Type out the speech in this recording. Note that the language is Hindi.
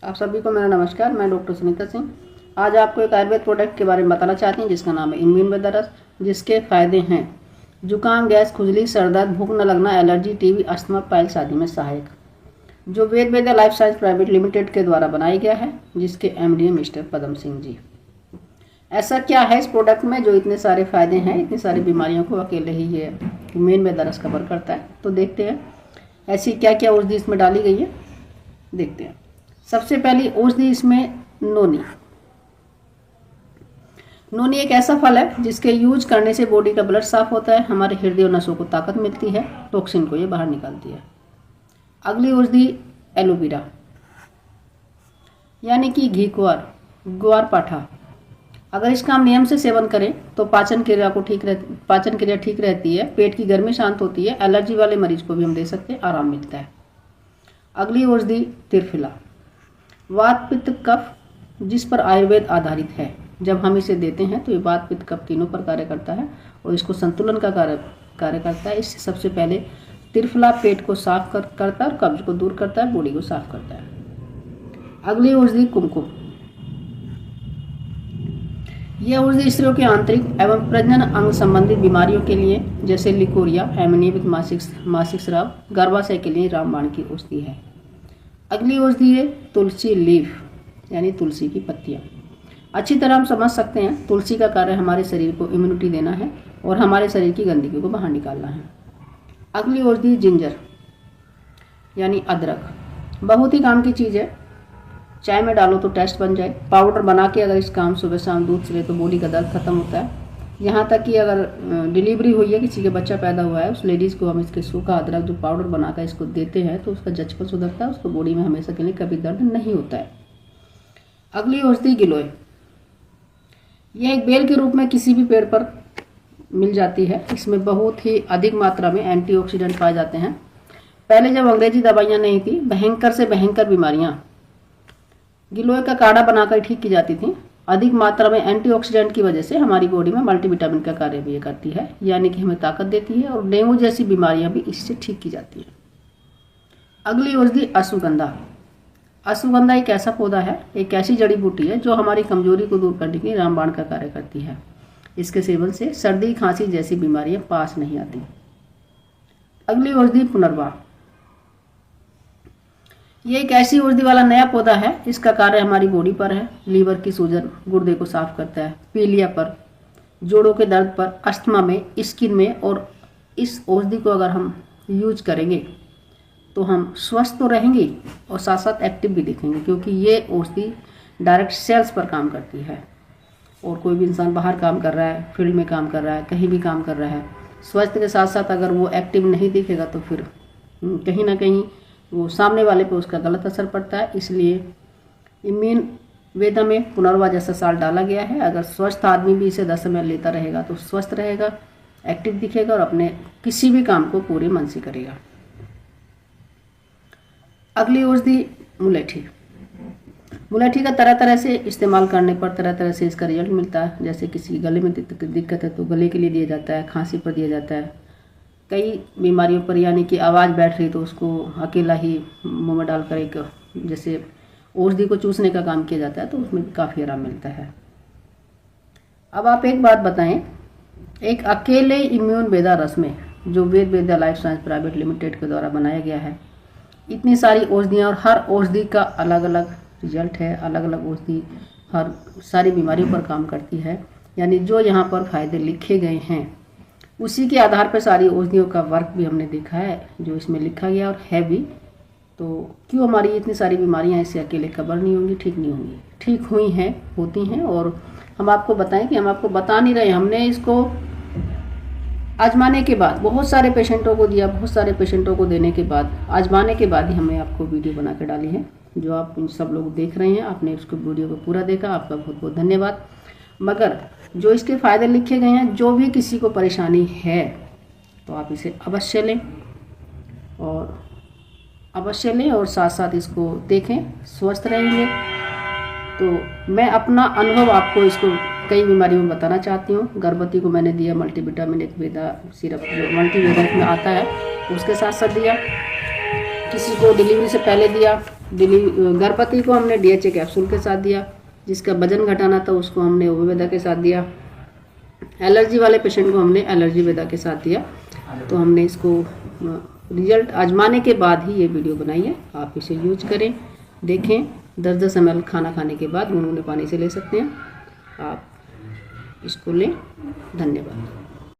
आप सभी को मेरा नमस्कार। मैं डॉक्टर सुनीता सिंह। आज आपको एक आयुर्वेद प्रोडक्ट के बारे में बताना चाहती हूँ जिसका नाम है इम्यून वेदा रस। जिसके फायदे हैं जुकाम, गैस, खुजली, सर दर्द, भूख न लगना, एलर्जी, टीबी, अस्थमा, पाइल्स आदि में सहायक। जो वेद वेदा लाइफ साइंस प्राइवेट लिमिटेड के द्वारा बनाया गया है, जिसके एमडी मिस्टर पदम सिंह जी। ऐसा क्या है इस प्रोडक्ट में जो इतने सारे फायदे हैं, इतनी सारी बीमारियों को अकेले ही ये इम्यून वेदा रस कवर करता है। तो देखते हैं ऐसी क्या क्या औषधि इसमें डाली गई है, देखते हैं। सबसे पहली औषधि इसमें नोनी। नोनी एक ऐसा फल है जिसके यूज करने से बॉडी का ब्लड साफ होता है, हमारे हृदय और नसों को ताकत मिलती है, टॉक्सिन को ये बाहर निकालती है। अगली औषधि एलोवेरा यानी कि घी ग्वार पाठा। अगर इसका हम नियम से सेवन करें तो पाचन क्रिया ठीक रहती है, पेट की गर्मी शांत होती है, एलर्जी वाले मरीज को भी हम दे सकते हैं, आराम मिलता है। अगली औषधि त्रिफला, वात पित्त कफ, जिस पर आयुर्वेद आधारित है। जब हम इसे देते हैं तो ये वात पित्त कफ तीनों पर कार्य करता है और इसको संतुलन का कार्य करता है। इससे सबसे पहले त्रिफला पेट को साफ करता है और कब्ज को दूर करता है, बॉडी को साफ करता है। अगली औषधि कुमकुम। यह औषधि स्त्रियों के आंतरिक एवं प्रजनन अंग संबंधित बीमारियों के लिए जैसे लिकोरिया, अनियमित मासिक स्राव, गर्भाशय के लिए रामबाण की औषधि है। अगली औषधि है तुलसी लीफ यानी तुलसी की पत्तियां। अच्छी तरह हम समझ सकते हैं तुलसी का कार्य हमारे शरीर को इम्यूनिटी देना है और हमारे शरीर की गंदगी को बाहर निकालना है। अगली औषधि जिंजर यानी अदरक। बहुत ही काम की चीज़ है, चाय में डालो तो टेस्ट बन जाए। पाउडर बना के अगर इसका हम सुबह शाम दूध से ले तो बॉडी का दर्द खत्म होता है। यहाँ तक कि अगर डिलीवरी हुई है, किसी के बच्चा पैदा हुआ है, उस लेडीज़ को हम इसके सूखा अदरक जो पाउडर बनाकर इसको देते हैं तो उसका जचपन सुधरता है, उसको बॉडी में हमेशा के लिए कभी दर्द नहीं होता है। अगली औषधि गिलोय। यह एक बेल के रूप में किसी भी पेड़ पर मिल जाती है। इसमें बहुत ही अधिक मात्रा में एंटीऑक्सीडेंट पाए जाते हैं। पहले जब अंग्रेजी दवाइयाँ नहीं थी, भयंकर से भयंकर बीमारियाँ गिलोय का काढ़ा बनाकर ठीक की जाती थी। अधिक मात्रा में एंटीऑक्सीडेंट की वजह से हमारी बॉडी में मल्टीविटामिन का कार्य भी ये करती है, यानी कि हमें ताकत देती है और डेंगू जैसी बीमारियां भी इससे ठीक की जाती हैं। अगली औषधि अश्वगंधा। अश्वगंधा एक ऐसा पौधा है, एक ऐसी जड़ी बूटी है जो हमारी कमजोरी को दूर करने के लिए रामबाण का कार्य करती है। इसके सेवन से सर्दी खांसी जैसी बीमारियां पास नहीं आती। अगली औषधि पुनर्वा। ये एक ऐसी औषधि वाला नया पौधा है, इसका कार्य हमारी बॉडी पर है। लीवर की सूजन, गुर्दे को साफ करता है, पीलिया पर, जोड़ों के दर्द पर, अस्थमा में, स्किन में। और इस औषधि को अगर हम यूज करेंगे तो हम स्वस्थ तो रहेंगे और साथ साथ एक्टिव भी दिखेंगे, क्योंकि ये औषधि डायरेक्ट सेल्स पर काम करती है। और कोई भी इंसान बाहर काम कर रहा है, फील्ड में काम कर रहा है, कहीं भी काम कर रहा है, स्वास्थ्य के साथ साथ अगर वो एक्टिव नहीं दिखेगा तो फिर कहीं ना कहीं वो सामने वाले पे उसका गलत असर पड़ता है। इसलिए इम्यून वेदा में पुनर्वा जैसा साल डाला गया है। अगर स्वस्थ आदमी भी इसे 10 ml लेता रहेगा तो स्वस्थ रहेगा, एक्टिव दिखेगा और अपने किसी भी काम को पूरे मन से करेगा। अगली औषधि मुलेठी। मुलेठी का तरह तरह से इस्तेमाल करने पर तरह तरह से इसका रिजल्ट मिलता है। जैसे किसी गले में दिक्कत है तो गले के लिए दिया जाता है, खांसी पर दिया जाता है, कई बीमारियों पर, यानी कि आवाज़ बैठ रही तो उसको अकेला ही मुंह में डालकर एक जैसे औषधि को चूसने का काम किया जाता है, तो उसमें भी काफ़ी आराम मिलता है। अब आप एक बात बताएं, एक अकेले इम्यून वेदा रस में जो वेद वेदा लाइफ साइंस प्राइवेट लिमिटेड के द्वारा बनाया गया है, इतनी सारी औषधियाँ और हर औषधि का अलग अलग रिजल्ट है। अलग अलग औषधि हर सारी बीमारियों पर काम करती है, यानी जो यहाँ पर फायदे लिखे गए हैं उसी के आधार पर सारी औषधियों का वर्क भी हमने देखा है जो इसमें लिखा गया और है भी। तो क्यों हमारी इतनी सारी बीमारियां इससे अकेले कवर नहीं होंगी, ठीक नहीं होंगी, ठीक हुई हैं, होती हैं। और हम आपको बताएं कि हम आपको बता नहीं रहे, हमने इसको आजमाने के बाद बहुत सारे पेशेंटों को दिया, बहुत सारे पेशेंटों को देने के बाद, आजमाने के बाद ही हमने आपको वीडियो बना कर डाली है, जो आप सब लोग देख रहे हैं। आपने उसको वीडियो को पूरा देखा, आपका बहुत बहुत धन्यवाद। मगर जो इसके फ़ायदे लिखे गए हैं, जो भी किसी को परेशानी है तो आप इसे अवश्य लें और साथ साथ इसको देखें, स्वस्थ रहेंगे। तो मैं अपना अनुभव आपको इसको कई बीमारियों में बताना चाहती हूँ। गर्भवती को मैंने दिया मल्टीविटामिन एक वेदा सिरप, जो मल्टीविटामिन में आता है, उसके साथ साथ दिया। किसी को डिलीवरी से पहले दिया, गर्भवती को हमने DHA कैप्सूल के साथ दिया, जिसका वजन घटाना था उसको हमने ओबेवेदा के साथ दिया। एलर्जी वाले पेशेंट को हमने एलर्जी वेदा के साथ दिया। तो हमने इसको रिजल्ट आजमाने के बाद ही ये वीडियो बनाई है। आप इसे यूज करें, देखें। 10-10 ml खाना खाने के बाद गुनगुने पानी से ले सकते हैं। आप इसको लें। धन्यवाद।